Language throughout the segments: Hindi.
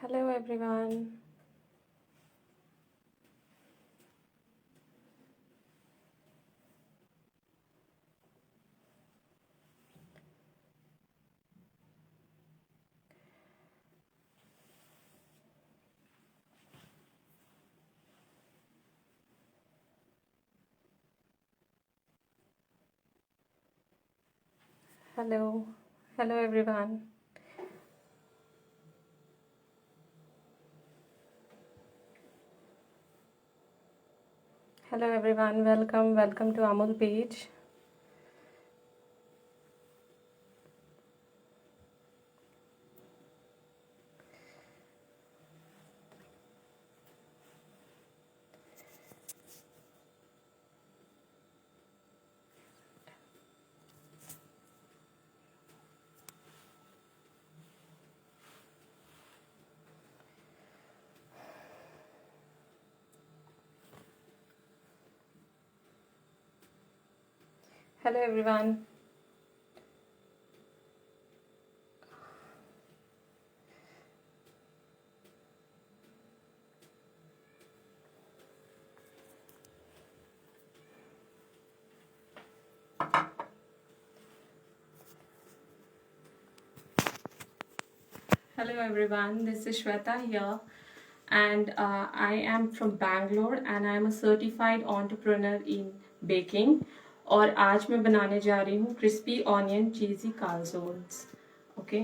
Hello everyone. Hello. Hello everyone. Hello everyone. Welcome to Amul page. Hello everyone. Hello everyone. This is Shweta here, and I am from Bangalore and I am a certified entrepreneur in baking. और आज मैं बनाने जा रही हूँ crispy onion cheesy calzones. Okay,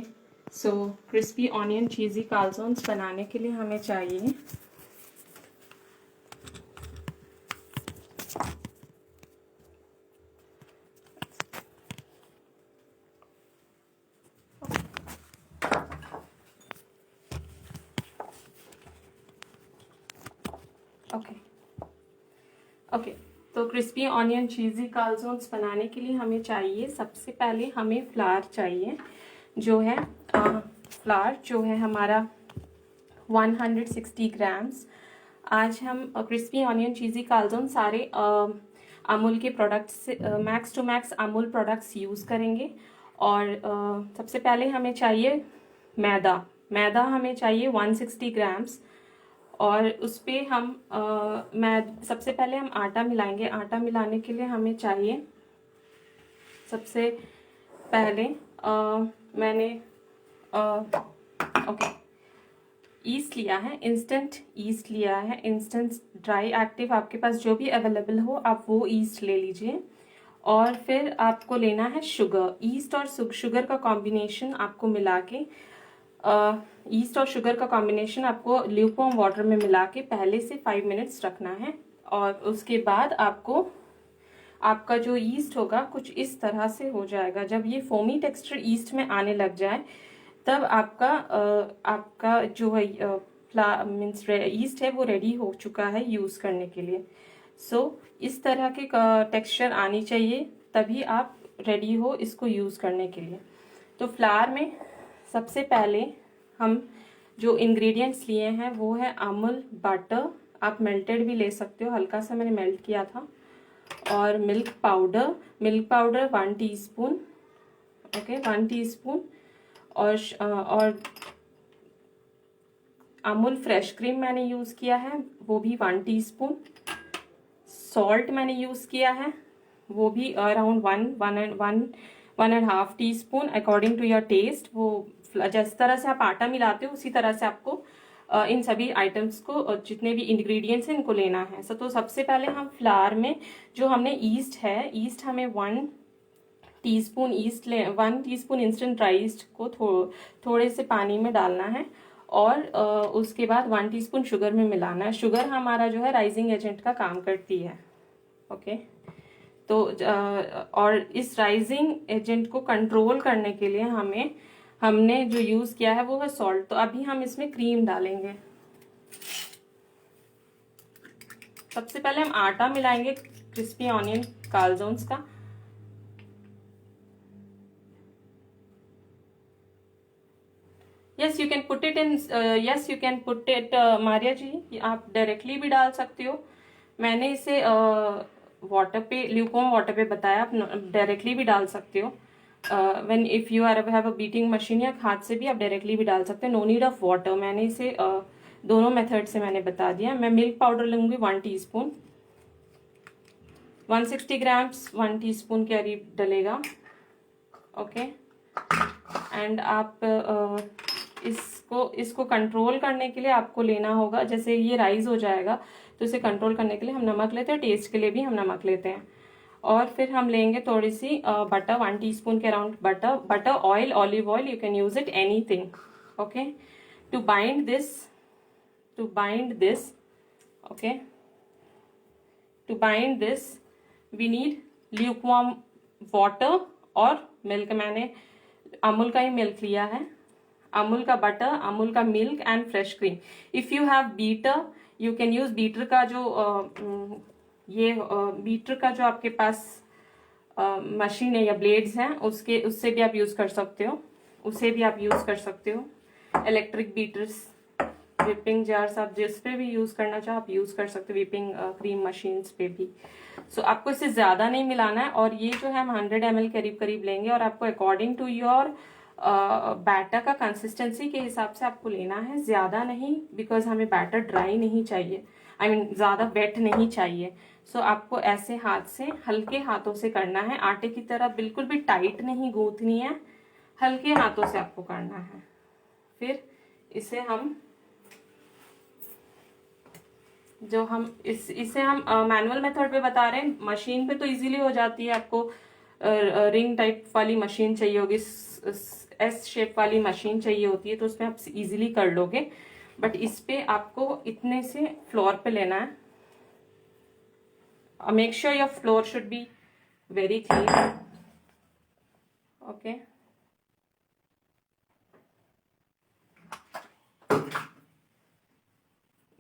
सो crispy onion cheesy calzones बनाने के लिए हमें चाहिए ओके तो क्रिस्पी ऑनियन चीज़ी कालजोन्स बनाने के लिए हमें चाहिए, सबसे पहले हमें फ्लावर चाहिए, जो है फ्लावर जो है हमारा 160 ग्राम्स। आज हम क्रिस्पी ऑनियन चीज़ी कालजोन सारे अमूल के प्रोडक्ट्स से max to max Amul products use करेंगे। और सबसे पहले हमें चाहिए मैदा हमें चाहिए 160 ग्राम्स। और उस पर हम सबसे पहले हम आटा मिलाएंगे। आटा मिलाने के लिए हमें चाहिए सबसे पहले मैंने ईस्ट लिया है, इंस्टेंट ईस्ट लिया है, इंस्टेंट ड्राई एक्टिव, आपके पास जो भी अवेलेबल हो आप वो ईस्ट ले लीजिए। और फिर आपको लेना है शुगर। ईस्ट और शुगर का कॉम्बिनेशन आपको मिला के ईस्ट और शुगर का कॉम्बिनेशन आपको ल्यूकवार्म वाटर में मिला के पहले से 5 मिनट्स रखना है। और उसके बाद आपका जो ईस्ट होगा कुछ इस तरह से हो जाएगा। जब ये फोमी टेक्सचर ईस्ट में आने लग जाए तब आपका जो है मीन्स ईस्ट है वो रेडी हो चुका है यूज़ करने के लिए। सो इस तरह के टेक्सचर आनी चाहिए, तभी आप रेडी हो इसको यूज़ करने के लिए। तो फ्लावर में सबसे पहले हम जो इंग्रेडिएंट्स लिए हैं वो है अमूल बटर, आप मेल्टेड भी ले सकते हो, हल्का सा मैंने मेल्ट किया था। और milk powder 1 teaspoon, okay 1 teaspoon. और अमूल फ्रेश क्रीम मैंने यूज़ किया है वो भी 1 टीस्पून। सॉल्ट मैंने यूज़ किया है वो भी around 1.5 teaspoon according to your taste. वो जिस तरह से आप आटा मिलाते हो उसी तरह से आपको इन सभी आइटम्स को, जितने भी इंग्रेडिएंट्स हैं इनको लेना है। तो सबसे पहले हम फ्लावर में जो हमने ईस्ट हमें 1 teaspoon 1 teaspoon instant dry east को थोड़े से पानी में डालना है। और उसके बाद 1 टीस्पून शुगर में मिलाना है। शुगर हमारा जो है राइजिंग एजेंट का काम करती है, ओके। तो और इस राइजिंग एजेंट को कंट्रोल करने के लिए हमने जो यूज किया है वो है सॉल्ट। तो अभी हम इसमें क्रीम डालेंगे। सबसे पहले हम आटा मिलाएंगे क्रिस्पी ऑनियन कालजोन्स का। Yes you can put it Maria ji, आप डायरेक्टली भी डाल सकते हो। मैंने इसे वाटर पे ल्यूकवार्म वाटर पे बताया, आप डायरेक्टली भी डाल सकते हो। When if you are have a beating machine, या हाथ से भी आप डायरेक्टली भी डाल सकते हैं। No need of water. मैंने इसे दोनों मेथड से मैंने बता दिया। मैं मिल्क पाउडर लूंगी 1 टीस्पून, 160 ग्राम्स 1 टीस्पून के करीब डलेगा। ओके, एंड आप इसको कंट्रोल करने के लिए आपको लेना होगा, जैसे ये राइज हो जाएगा तो इसे कंट्रोल करने के लिए हम नमक लेते हैं, टेस्ट के लिए भी हम नमक लेते हैं। और फिर हम लेंगे थोड़ी सी बटर, 1 टीस्पून के around butter, oil, olive oil, you can use it anything. Okay, to bind this okay, to bind this we need lukewarm water और मिल्क। मैंने अमूल का ही मिल्क लिया है, अमूल का बटर, अमूल का milk and fresh cream. If you have beater, you can use beater का जो बीटर का जो आपके पास मशीन है या ब्लेड्स हैं, उससे भी आप यूज कर सकते हो, उसे भी आप यूज कर सकते हो। इलेक्ट्रिक बीटर्स, विपिंग जार्स, आप जिस पे भी यूज करना चाहो आप यूज कर सकते हो, विपिंग क्रीम मशीन्स पे भी। सो आपको इससे ज्यादा नहीं मिलाना है। और ये जो है हम 100 ml करीब करीब लेंगे, और आपको अकॉर्डिंग टू योर बैटर का कंसिस्टेंसी के हिसाब से आपको लेना है, ज्यादा नहीं, बिकॉज हमें बैटर ड्राई नहीं चाहिए, आई मीन ज्यादा वेट नहीं चाहिए। सो आपको ऐसे हाथ से, हल्के हाथों से करना है, आटे की तरह बिल्कुल भी टाइट नहीं गूंथनी है, हल्के हाथों से आपको करना है। फिर इसे हम इसे हम मैनुअल मेथड पे बता रहे हैं। मशीन पे तो इजीली हो जाती है, आपको रिंग टाइप वाली मशीन चाहिए होगी, एस शेप वाली मशीन चाहिए होती है, तो उसमें आप इजीली कर लोगे। बट इस पे आपको इतने से फ्लोर पे लेना है। Make sure your floor should be very clean. Okay,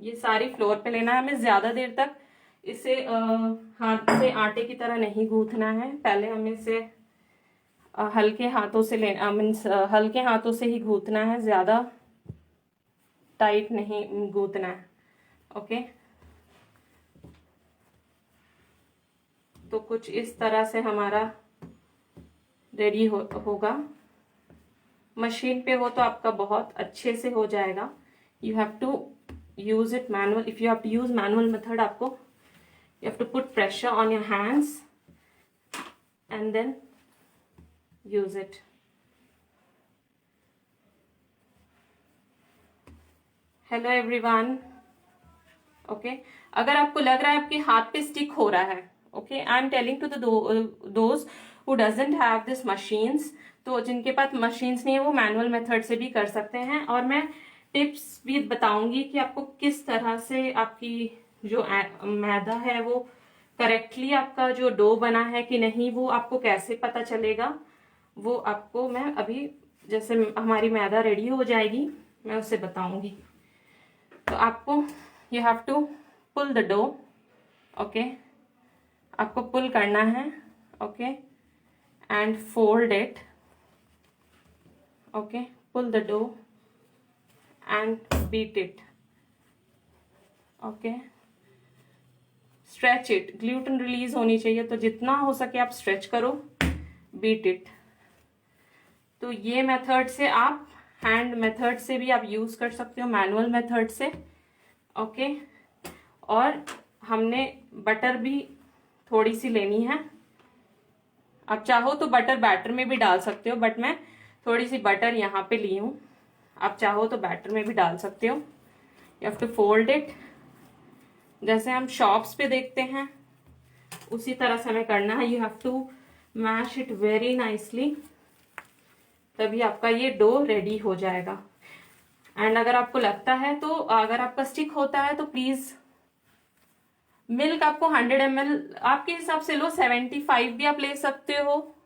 ये सारी फ्लोर पे लेना है हमें। ज्यादा देर तक इसे हाथ से आटे की तरह नहीं गूंथना है। पहले हमें इसे हल्के हाथों से लेना, मीन्स हल्के हाथों से ही गूंथना है, ज्यादा टाइट नहीं गूंथना है। ओके, तो कुछ इस तरह से हमारा रेडी होगा। मशीन पे हो तो आपका बहुत अच्छे से हो जाएगा। You have to use it manual. If you have to use manual method, आपको you have to put pressure on your hands and then use it. Hello everyone. Okay, अगर आपको लग रहा है आपके हाथ पे स्टिक हो रहा है, okay, I am telling to those who doesn't have this machines, तो जिनके पास मशीन्स नहीं है वो मैनुअल मेथड से भी कर सकते हैं। और मैं टिप्स भी बताऊंगी कि आपको किस तरह से आपकी जो मैदा है वो करेक्टली आपका जो डो बना है कि नहीं, वो आपको कैसे पता चलेगा, वो आपको मैं अभी जैसे हमारी मैदा रेडी हो जाएगी मैं उससे बताऊंगी। तो आपको you have to pull the dough. Okay, आपको पुल करना है। Okay, and fold it. Okay, pull the dough and beat it. Okay, stretch it. gluten release होनी चाहिए, तो जितना हो सके आप स्ट्रेच करो, beat it. तो ये मेथड से आप हैंड मेथड से भी आप यूज कर सकते हो, मैनुअल मेथड से। ओके, और हमने बटर भी थोड़ी सी लेनी है। आप चाहो तो बटर बैटर में भी डाल सकते हो, बट मैं थोड़ी सी बटर यहाँ पे ली हूँ। आप चाहो तो बैटर में भी डाल सकते हो। You have to fold it, जैसे हम शॉप्स पे देखते हैं उसी तरह से हमें करना है। You have to mash it very nicely, तभी आपका ये डो रेडी हो जाएगा। एंड अगर आपको लगता है तो, अगर आपका स्टिक होता है तो प्लीज मिल्क आपको 100 ml आपके हिसाब से लो, 75 भी आप ले सकते हो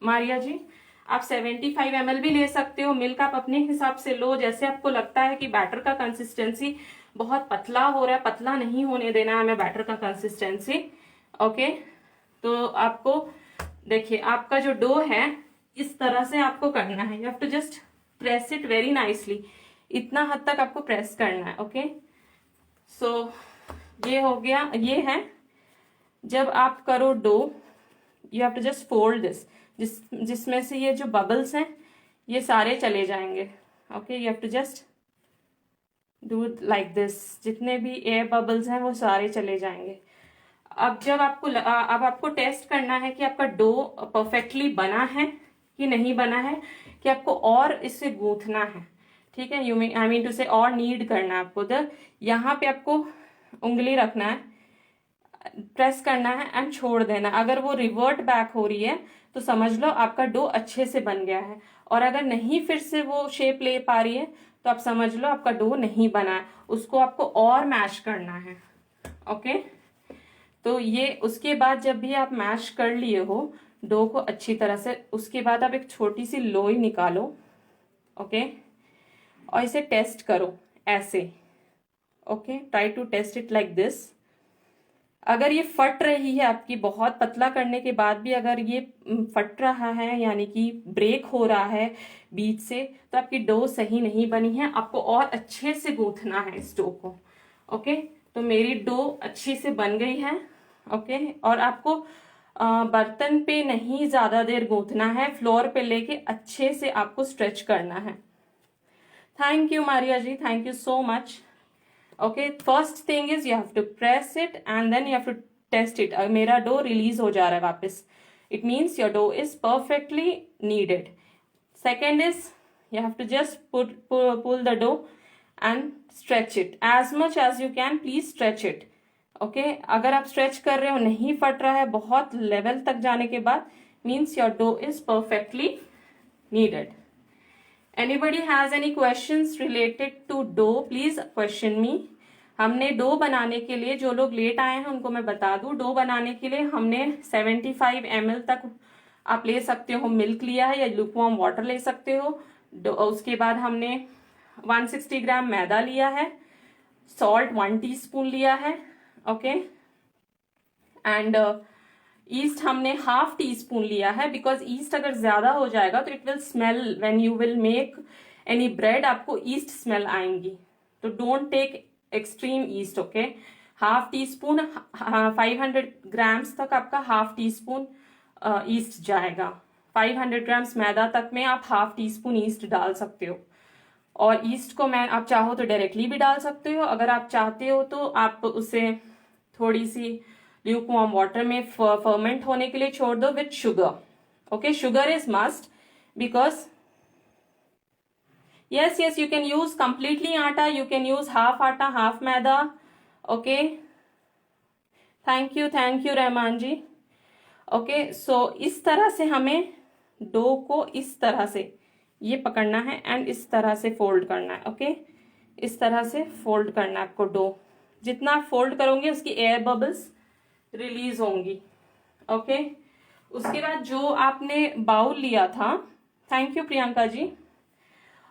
मारिया जी, आप 75 ml भी ले सकते हो। मिल्क आप अपने हिसाब से लो, जैसे आपको लगता है कि बैटर का कंसिस्टेंसी बहुत पतला हो रहा है, पतला नहीं होने देना है हमें बैटर का कंसिस्टेंसी। ओके, तो आपको देखिए आपका जो डो है इस तरह से आपको करना है। You have to just press it very nicely, इतना हद तक आपको प्रेस करना है। ओके, सो ये हो गया। ये है जब आप करो dough, you have to just fold this, जिसमें से ये जो बबल्स हैं ये सारे चले जाएंगे। Okay, you have to just do like this, जितने भी एयर बबल्स हैं वो सारे चले जाएंगे। अब अब आपको टेस्ट करना है कि आपका डो परफेक्टली बना है कि नहीं बना है, कि आपको और इससे गूंथना है। ठीक है, आई मीन टू से और नीड करना है आपको। यहाँ पे आपको उंगली रखना है, प्रेस करना है एंड छोड़ देना। अगर वो रिवर्ट बैक हो रही है तो समझ लो आपका डो अच्छे से बन गया है, और अगर नहीं फिर से वो शेप ले पा रही है तो आप समझ लो आपका डो नहीं बना है, उसको आपको और मैश करना है। ओके, तो ये उसके बाद जब भी आप मैश कर लिए हो डो को अच्छी तरह से, उसके बाद आप एक छोटी सी लोई निकालो। ओके, और इसे टेस्ट करो ऐसे। Okay, try to test it like this. अगर ये फट रही है आपकी, बहुत पतला करने के बाद भी अगर ये फट रहा है यानी कि ब्रेक हो रहा है बीच से, तो आपकी डो सही नहीं बनी है, आपको और अच्छे से गूंथना है इस डो को। ओके, तो मेरी डो अच्छी से बन गई है। ओके, और आपको बर्तन पे नहीं ज्यादा देर गूंथना है, फ्लोर पे लेके अच्छे से आपको स्ट्रेच करना है। Thank you Maria ji, thank you so much. Okay, first thing is you have to press it and then you have to test it. मेरा डो रिलीज हो जा रहा है वापस, it means your dough is perfectly kneaded. Second is you have to just pull the dough and stretch it as much as you can, please stretch it. Okay, अगर आप स्ट्रेच कर रहे हो नहीं फट रहा है बहुत लेवल तक जाने के बाद, means your dough is perfectly kneaded. Anybody has any questions related to dough, please question me. हमने डो बनाने के लिए, जो लोग लेट आए हैं उनको मैं बता दूं, डो बनाने के लिए हमने 75 ml तक आप ले सकते हो मिल्क लिया है, या लुकवार्म वाटर ले सकते हो। उसके बाद हमने 160 ग्राम मैदा लिया है, सॉल्ट 1 टीस्पून लिया है। ओके, एंड ईस्ट हमने ½ टीस्पून लिया है, बिकॉज ईस्ट अगर ज्यादा हो जाएगा तो it will smell when you will make any bread, आपको ईस्ट स्मेल आएंगी, तो don't take extreme yeast. Okay, ½ teaspoon 500 grams तक आपका ½ टीस्पून ईस्ट जाएगा। 500 ग्राम्स मैदा तक में आप ½ टीस्पून ईस्ट डाल सकते हो, और ईस्ट को मैं आप चाहो तो डायरेक्टली भी डाल सकते हो, अगर आप चाहते हो तो आप उसे थोड़ी सी ल्यूकवार्म वाटर में फर्मेंट होने के लिए छोड़ दो with sugar. Okay, sugar is must, because yes you can use completely आटा, you can use half आटा half मैदा। Okay, thank you Rahman ji. Okay, so इस तरह से हमें डो को इस तरह से ये पकड़ना है एंड इस तरह से फोल्ड करना है। ओके, इस तरह से फोल्ड करना है आपको डो। जितना आप फोल्ड करोगे उसकी एयर बबल्स रिलीज होंगी। ओके, उसके बाद जो आपने बाउल लिया था, थैंक यू प्रियंका जी,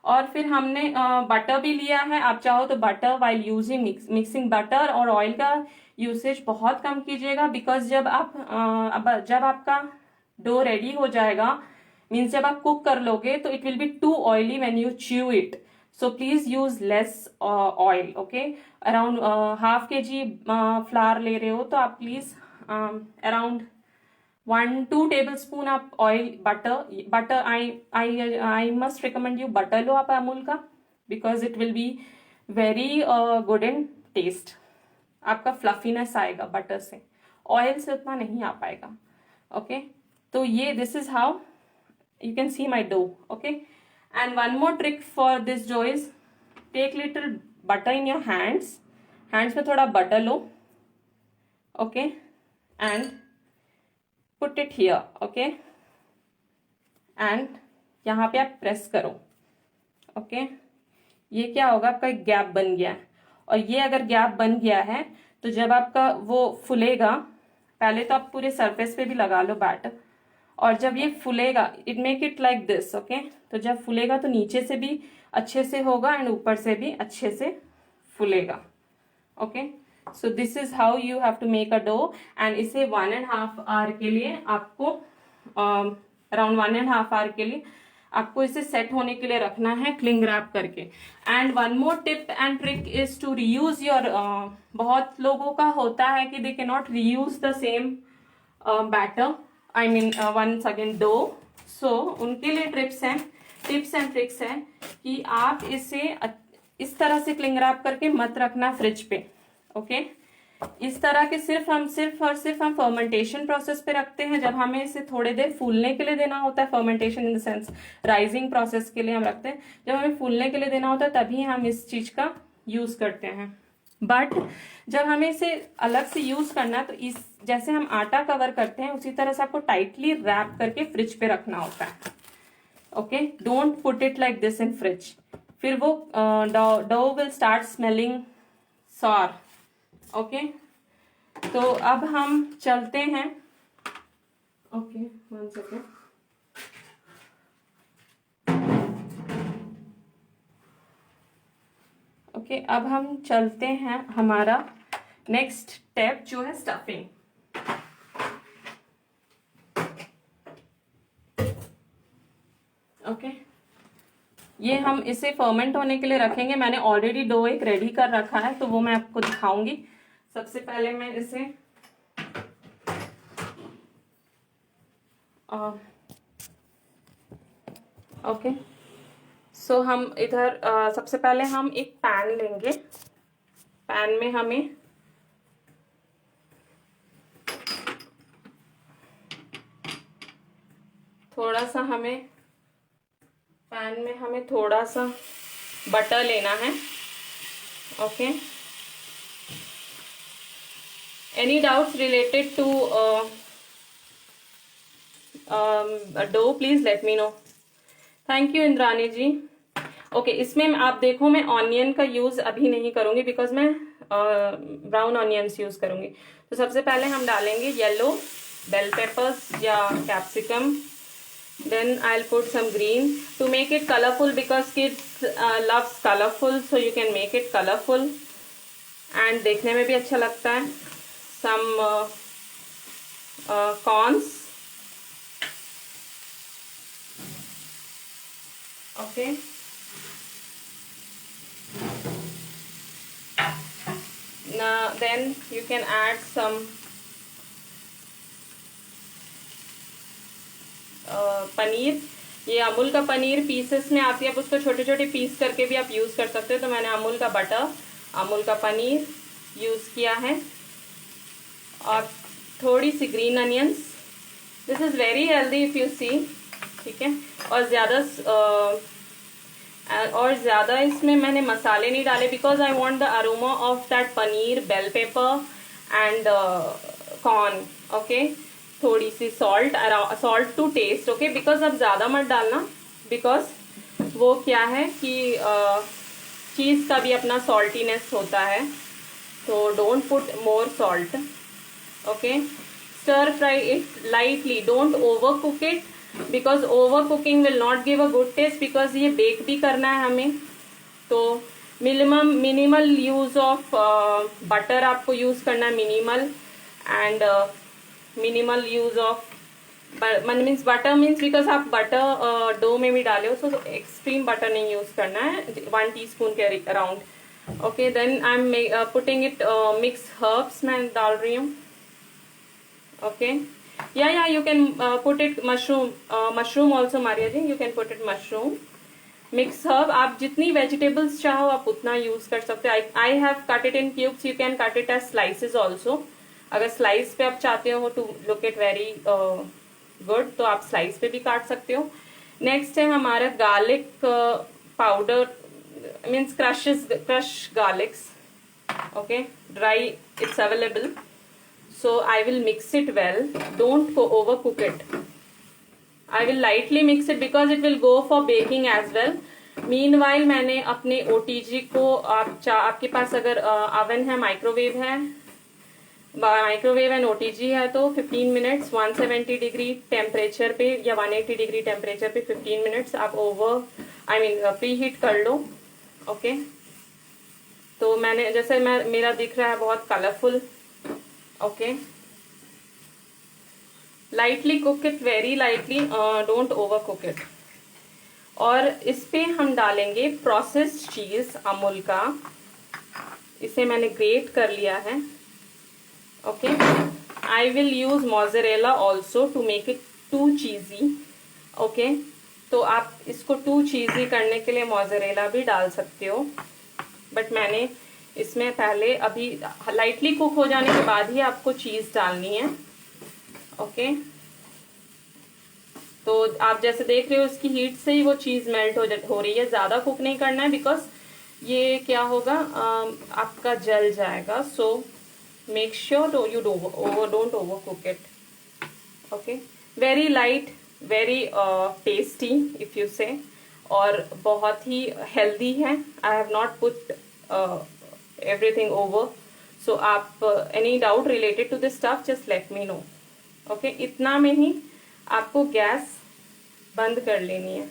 और फिर हमने बटर भी लिया है। आप चाहो तो butter while using mixing butter और ऑयल का यूसेज बहुत कम कीजिएगा, बिकॉज जब आपका डो रेडी हो जाएगा, मीन्स जब आप कुक कर लोगे तो it will be too oily when you chew it, so please use less oil. Okay, around ½ kg flour ले रहे हो तो आप प्लीज अराउंड 1-2 टेबलस्पून आप oil butter I must recommend you butter लो आप अमूल का, because it will be very good in taste. आपका फ्लफीनेस आएगा बटर से, ऑयल से उतना नहीं आ पाएगा। ओके, तो ये this is how you can see my dough. Okay, and one more trick for this dough is take little butter in your hands में थोड़ा butter low. okay, and put it here. okay, and यहाँ पे आप प्रेस करो। okay, ये क्या होगा, आपका एक गैप बन गया है, और ये अगर गैप बन गया है तो जब आपका वो फूलेगा, पहले तो आप पूरे सरफेस पे भी लगा लो बैटर, और जब ये फूलेगा it make it like this. Okay, तो जब फूलेगा तो नीचे से भी अच्छे से होगा एंड ऊपर से भी अच्छे से फूलेगा। Okay, so this is how you have to make a dough, and इसे 1.5 आवर के लिए आपको अराउंड 1.5 आवर के लिए आपको इसे सेट होने के लिए रखना है क्लिंग रैप करके। And one more tip and trick is to reuse your, बहुत लोगों का होता है कि they can not reuse the same batter. I mean once again dough. So उनके लिए टिप्स एंड ट्रिक्स है कि आप इसे इस तरह से क्लिंग रैप करके मत रखना फ्रिज पे। ओके, इस तरह के सिर्फ हम फर्मेंटेशन प्रोसेस पे रखते हैं, जब हमें इसे थोड़ी देर फूलने के लिए देना होता है। Fermentation in the sense rising process के लिए हम रखते हैं, जब हमें फूलने के लिए देना होता है तभी हम इस चीज का यूज करते हैं। बट जब हमें इसे अलग से यूज करना है तो इस जैसे हम आटा कवर करते हैं उसी तरह से आपको टाइटली रैप करके फ्रिज पे रखना होता है। Okay, don't put it like this in fridge, फिर वो dough will start smelling sour. Okay, तो अब हम चलते हैं। Okay, 1 second. ओके, अब हम चलते हैं हमारा नेक्स्ट स्टेप जो है स्टफिंग। ओके, ये हम इसे फर्मेंट होने के लिए रखेंगे। मैंने ऑलरेडी डो एक रेडी कर रखा है तो वो मैं आपको दिखाऊंगी। सबसे पहले मैं इसे ओके, सो हम इधर सबसे पहले हम एक पैन लेंगे। पैन में हमें थोड़ा सा बटर लेना है। Okay, any doubts related to dough please let me know. Thank you Indrani ji. Okay, इसमें आप देखो मैं ऑनियन का यूज अभी नहीं करूंगी बिकॉज मैं ब्राउन ऑनियंस यूज करूंगी। तो सबसे पहले हम डालेंगे येलो बेल पेपर्स या capsicum, then I'll put some green to make it colorful because kids loves colorful, so you can make it colorful and देखने में भी अच्छा लगता है। some corns। okay, now then you can add some paneer. ये अमूल का पनीर पीसेस में आती है, आप उसको छोटे छोटे पीस करके भी आप यूज कर सकते हो। तो मैंने अमूल का बटर, अमूल का पनीर यूज किया है और थोड़ी सी green onions. This is very healthy if you see. ठीक है, और ज्यादा इसमें मैंने मसाले नहीं डाले because I want the aroma of that paneer, bell pepper and corn. Okay, थोड़ी सी salt to taste. Okay, because अब ज्यादा मत डालना बिकॉज वो क्या है कि चीज का भी अपना सॉल्टीनेस होता है, तो don't put more salt. Okay, stir fry it lightly, don't over cook it because over cooking will not give a good taste because ये बेक भी करना है हमें। तो मिनिमल यूज ऑफ बटर आपको यूज करना है, minimal and minimal use of means butter means because आप बटर डो में भी डाले हो, सो एक्सट्रीम बटर नहीं यूज करना है, 1 टीस्पून के around. Okay, then I am putting it mix herbs मैं डाल रही हूँ। ओके, या you can put it mushroom also Maria ji, you can put it mushroom, mix herb. आप जितनी वेजिटेबल्स चाहो आप उतना यूज कर सकते हो। I have cut it in cubes, you can cut it as slices also. अगर स्लाइस पे आप चाहते हो to look it very good तो आप स्लाइस पे भी काट सकते हो। नेक्स्ट है हमारा garlic powder, means crush garlics. Okay, dry it's available, so I will mix it well, don't over cook it. I will lightly mix it because it will go for baking as well. Meanwhile मैंने अपने ओटीजी को आपके पास अगर ओवन है, माइक्रोवेव एंड ओटीजी है तो 15 मिनट्स 170 डिग्री टेम्परेचर पे या 180 डिग्री टेम्परेचर पे 15 मिनट्स आप प्री हीट कर लो। ओके, तो मैंने जैसे मेरा दिख रहा है बहुत colourful. Okay, lightly cook it, very lightly, don't over cook it. और इस पे हम डालेंगे प्रोसेस्ड चीज अमूल का, इसे मैंने ग्रेट कर लिया है। Okay, I will use mozzarella also to make it too cheesy. Okay, तो आप इसको टू चीज़ी करने के लिए मोज़रेला भी डाल सकते हो, बट मैंने इसमें पहले अभी लाइटली कुक हो जाने के बाद ही आपको चीज़ डालनी है। ओके, तो आप जैसे देख रहे हो इसकी हीट से ही वो चीज़ मेल्ट हो रही है। ज़्यादा कुक नहीं करना है, बिकॉज ये क्या होगा, आपका जल जाएगा। So make sure you don't over cook it. Okay, very light, very tasty if you say, और बहुत ही हेल्दी है। I have not put everything over. So आप any doubt related to this stuff just let me know. Okay, इतना में ही आपको गैस बंद कर लेनी है।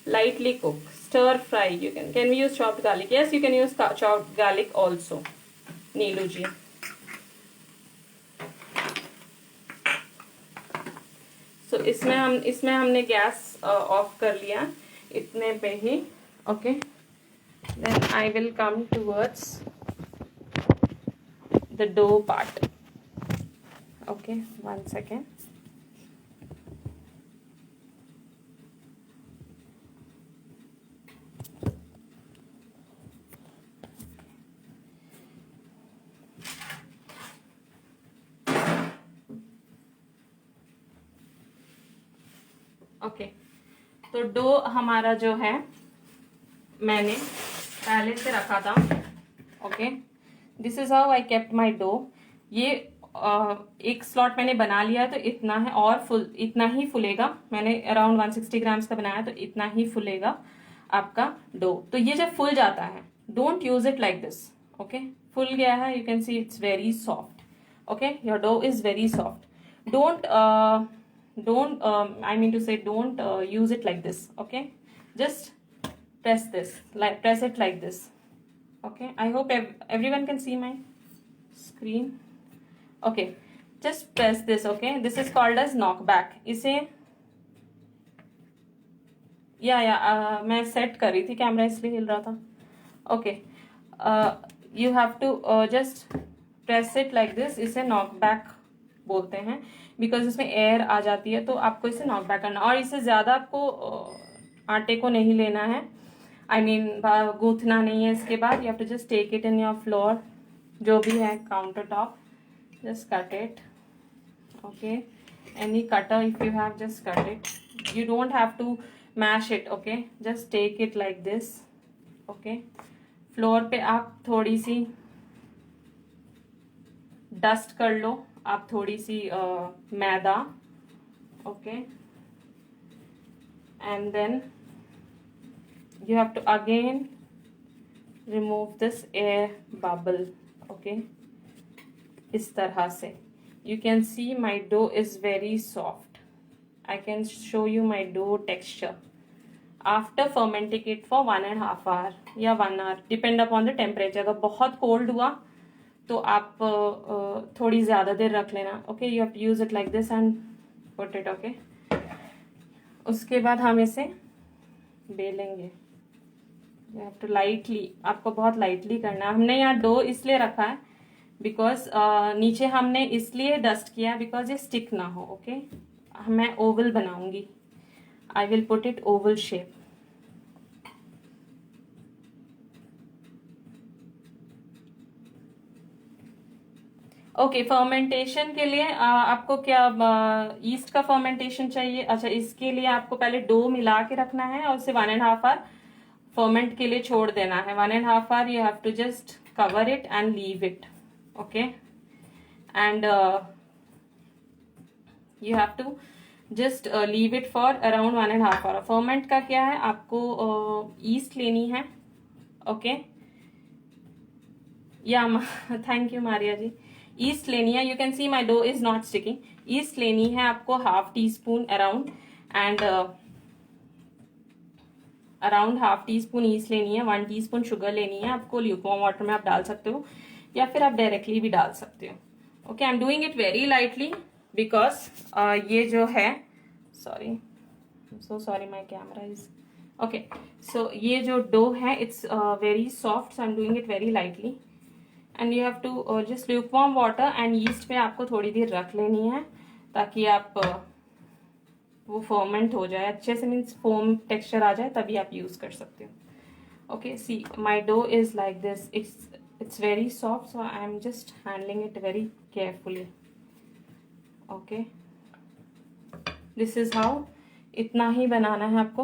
Lightly cook, stir fry. You can we use chopped garlic? Yes, you can use chopped garlic also, नीलू जी। तो इसमें हमने गैस ऑफ कर लिया इतने पे ही। Okay, then I will come towards the dough part. Okay, 1 second. Okay, तो डो हमारा जो है मैंने पहले से रखा था। Okay, this is how I kept my dough. ये एक स्लॉट मैंने बना लिया, तो इतना है, और इतना ही फूलेगा। मैंने अराउंड 160 ग्राम्स का बनाया, तो इतना ही फूलेगा आपका डो। तो ये जब फूल जाता है, don't use it like this. Okay, फूल गया है, you can see it's very soft. Okay, your dough is very soft. I mean to say, don't use it like this. Okay, just press it like this. Okay, I hope everyone can see my screen. Okay, just press this. Okay, this is called as knockback. इसे मैं सेट कर रही थी, कैमरा इसलिए हिल रहा था। Okay, you have to just press it like this. इसे नॉकबैक बोलते हैं, बिकॉज इसमें एयर आ जाती है, तो आपको इसे नॉक बैक करना। और इसे ज़्यादा आपको आटे को नहीं लेना है, आई मीन गूंथना नहीं है। इसके बाद you have to just take it in your floor, जो भी है counter top, just cut it. Okay, any cutter if you have, just cut it. You don't have to mash it. Okay, just take it like this. Okay, floor पे आप थोड़ी सी डस्ट कर लो, आप थोड़ी सी मैदा। Okay, and then you have to again remove this air bubble. Okay, इस तरह से you can see my dough is very soft. I can show you my dough texture after fermenting it for 1.5 hour या 1 hour, depend upon the temperature. अगर बहुत कोल्ड हुआ तो आप थोड़ी ज़्यादा देर रख लेना। Okay, you have to use it like this and put it. Okay, उसके बाद हम इसे बेलेंगे। यू हैव टू लाइटली, आपको बहुत लाइटली करना है। हमने यहाँ डो इसलिए रखा है बिकॉज नीचे हमने इसलिए डस्ट किया बिकॉज ये स्टिक ना हो। ओके, मैं ओवल बनाऊंगी, आई will put it Oval shape. Okay, fermentation के लिए आपको क्या ईस्ट का फर्मेंटेशन चाहिए? अच्छा, इसके लिए आपको पहले डो मिला के रखना है और उसे 1.5 hour फर्मेंट के लिए छोड़ देना है। 1.5 hour you have to just cover it and leave it. Okay, and you have to just leave it for around 1.5 hour। Ferment का क्या है, आपको ईस्ट लेनी है। ओके, या thank you Maria ji. Yeast लेनी है, you can see my dough is not sticking. Yeast लेनी है आपको half teaspoon around, and around half teaspoon yeast लेनी है। 1 teaspoon शुगर लेनी है आपको। ल्यूकवार्म वाटर में आप डाल सकते हो या फिर आप डायरेक्टली भी डाल सकते हो। Okay, I am doing it very lightly because ये जो है, sorry so sorry my camera is okay. So ये जो डो है it's very soft, so I am doing it very lightly. And you have to just lukewarm water and yeast में आपको थोड़ी देर रख लेनी है ताकि आप वो फर्मेंट हो जाए अच्छे से, मीन्स फोम टेक्सचर आ जाए, तभी आप यूज कर सकते हो। Okay, see my dough is like this, it's very soft, so I am just handling it very carefully. Okay, this is how, इतना ही बनाना है आपको।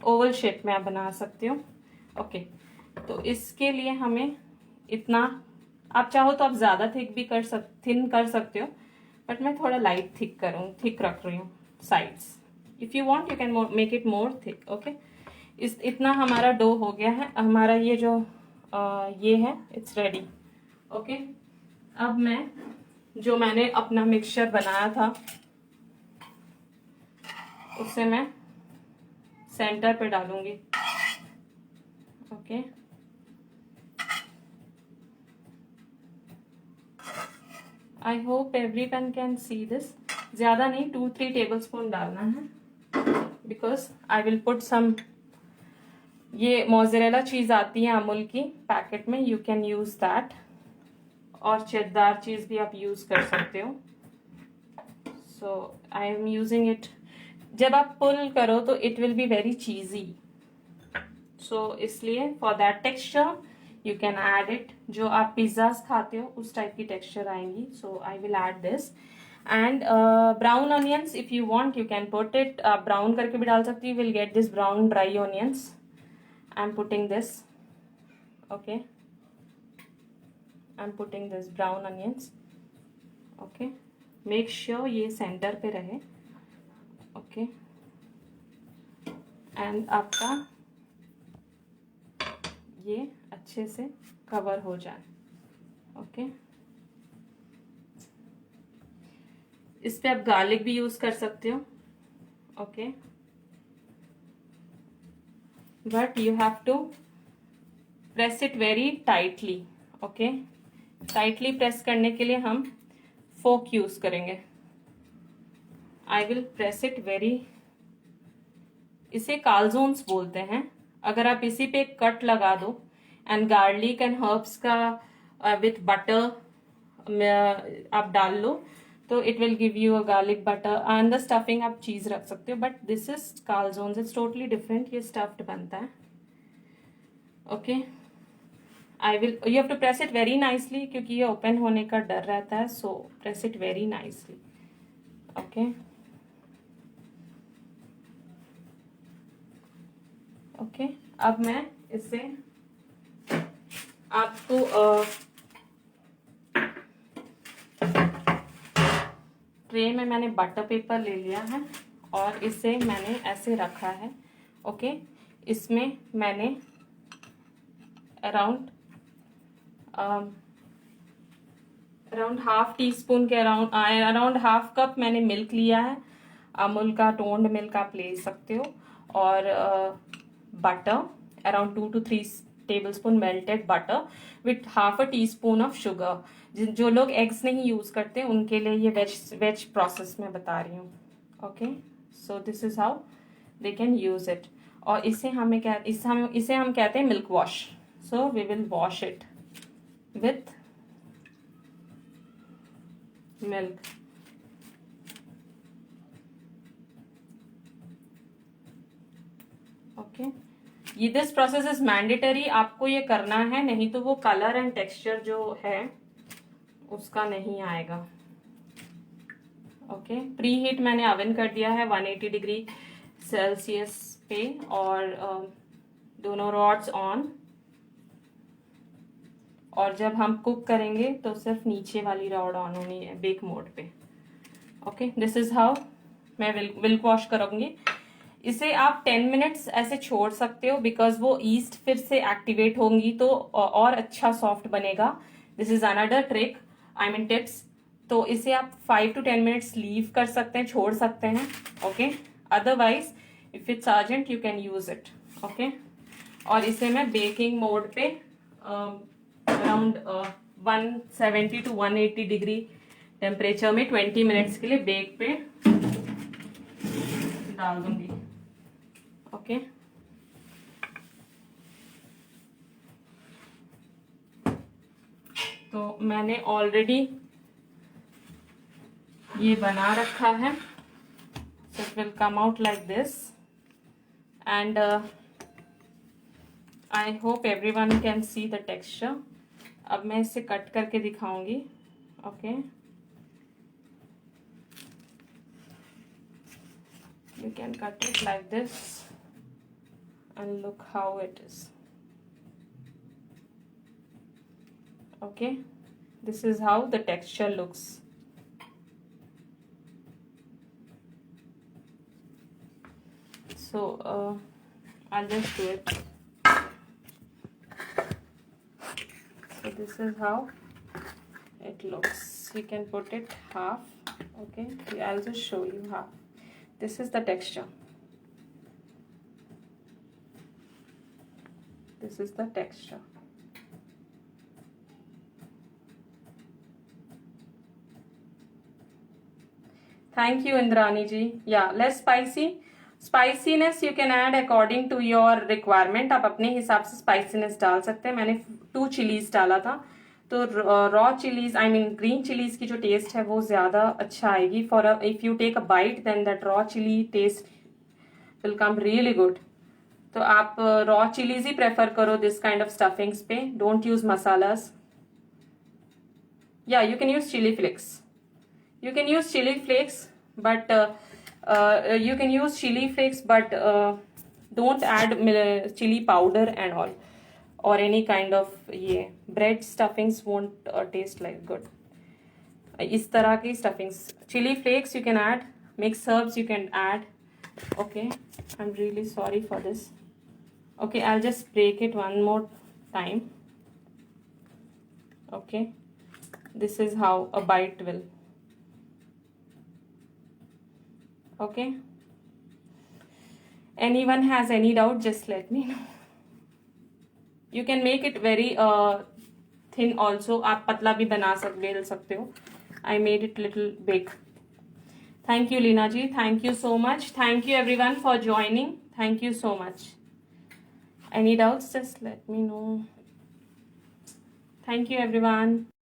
ओवल शेप में आप बना सकते हो। ओके, तो इसके लिए हमें इतना, आप चाहो तो आप ज्यादा थिक भी थिन कर सकते हो, बट मैं थोड़ा लाइट थिक रख रही हूँ sides. If you want you can make it more thick. Okay, इतना हमारा डो हो गया है, हमारा ये जो ये है, इट्स रेडी। ओके, अब मैंने अपना मिक्सचर बनाया था उसे मैं सेंटर पे डालूंगी। Okay, I hope everyone can see this. ज्यादा नहीं, 2-3 टेबलस्पून डालना है, because I will put some, ये मोज़रेला चीज आती है अमूल की पैकेट में, यू कैन यूज दैट, और चेदार चीज भी आप यूज कर सकते हो। So I am using it. जब आप पुल करो तो it will be very cheesy, so इसलिए for that texture you can add it. जो आप पिज्जाज खाते हो उस टाइप की टेक्सचर आएंगी, so I will add this. And brown onions, if you want you can put it, आप ब्राउन करके भी डाल सकती, you will get this brown dry onions. I am putting this. Okay, I am putting this brown onions. Okay, make sure ये सेंटर पे रहे। ओके, एंड आपका ये अच्छे से कवर हो जाए। ओके, इस पे आप गार्लिक भी यूज कर सकते हो। Okay, but you have to press it very tightly. Okay, tightly press करने के लिए हम फोक यूज करेंगे। I will press it very, इसे कालजोन्स बोलते हैं। अगर आप इसी पे कट लगा दो एंड गार्लिक एंड हर्ब्स का विथ बटर आप डाल लो, तो it will give you a garlic butter and the stuffing आप चीज रख सकते हो, but this is calzones, it's totally different. ये स्टफ्ड बनता है। Okay, I will, you have to press it very nicely, क्योंकि ये ओपन होने का डर रहता है, so press it very nicely. Okay, okay, अब मैं इससे आपको ट्रे में मैंने बटर पेपर ले लिया है और इसे मैंने ऐसे रखा है। ओके, इसमें मैंने अराउंड हाफ टी स्पून के अराउंड हाफ कप मैंने मिल्क लिया है। अमूल का टोन्ड मिल्क आप ले सकते हो, और butter around 2 to 3 tablespoon melted butter with half a tea spoon of sugar. जो लोग एग्स नहीं यूज करते उनके लिए ये वेज प्रोसेस में बता रही हूँ। Okay, so this is how they can use it. और इसे हम कहते हैं milk wash. So we will wash it with milk. Okay, ये दिस प्रोसेस इज मैंडेटरी, आपको ये करना है, नहीं तो वो कलर एंड टेक्सचर जो है उसका नहीं आएगा। ओके, प्री हीट मैंने ओवन कर दिया है 180 डिग्री सेल्सियस पे, और दोनों रॉड्स ऑन। और जब हम कुक करेंगे तो सिर्फ नीचे वाली रॉड ऑन होनी है बेक मोड पे। ओके, दिस इज हाउ मैं विल्क वॉश करूंगी। इसे आप 10 मिनट्स ऐसे छोड़ सकते हो, बिकॉज वो ईस्ट फिर से एक्टिवेट होंगी तो और अच्छा सॉफ्ट बनेगा। This is another trick, I mean tips. तो इसे आप 5 to 10 मिनट्स लीव कर सकते हैं, छोड़ सकते हैं। Okay, otherwise if it's urgent you can use it. Okay, और इसे मैं बेकिंग मोड पे अराउंड 170 to 180 डिग्री टेम्परेचर में 20 मिनट्स के लिए बेक पे डाल दूंगी। ओके, तो मैंने ऑलरेडी ये बना रखा है। So it will come out like this and I hope everyone can see the texture. अब मैं इसे कट करके दिखाऊंगी। Okay, you can cut it like this and look how it is. Okay, this is how the texture looks. So I'll just do it. So this is how it looks. You can put it half. Okay, I'll just show you half. This is the texture. This is the texture. Thank you, Indrani ji. Yeah, less spicy. Spiciness you can add according to your requirement. आप अपने हिसाब से spiciness डाल सकते हैं। मैंने 2 चिलीज डाला था, तो raw chillies I mean green chillies की जो टेस्ट है वो ज़्यादा अच्छा आएगी। For if you take a bite then that raw chilli taste will come really good. तो आप रॉ चिलीज ही प्रेफर करो दिस काइंड ऑफ स्टफिंग्स पे। Don't use masalas. या you can use chilli flakes, you can use chili flakes, but don't add chili powder and all, or any kind of bread stuffings won't taste like good. इस तरह की stuffings, chili flakes you can add, mixed herbs you can add. Okay, I'm really sorry for this. Okay, I'll just break it one more time. Okay, this is how a bite will. Okay, anyone has any doubt, just let me know. You can make it very thin also. आप पतला भी बना बेल सकते हो. I made it little big. Thank you, Leena ji. Thank you so much. Thank you everyone for joining. Thank you so much. Any doubts, just let me know. Thank you everyone.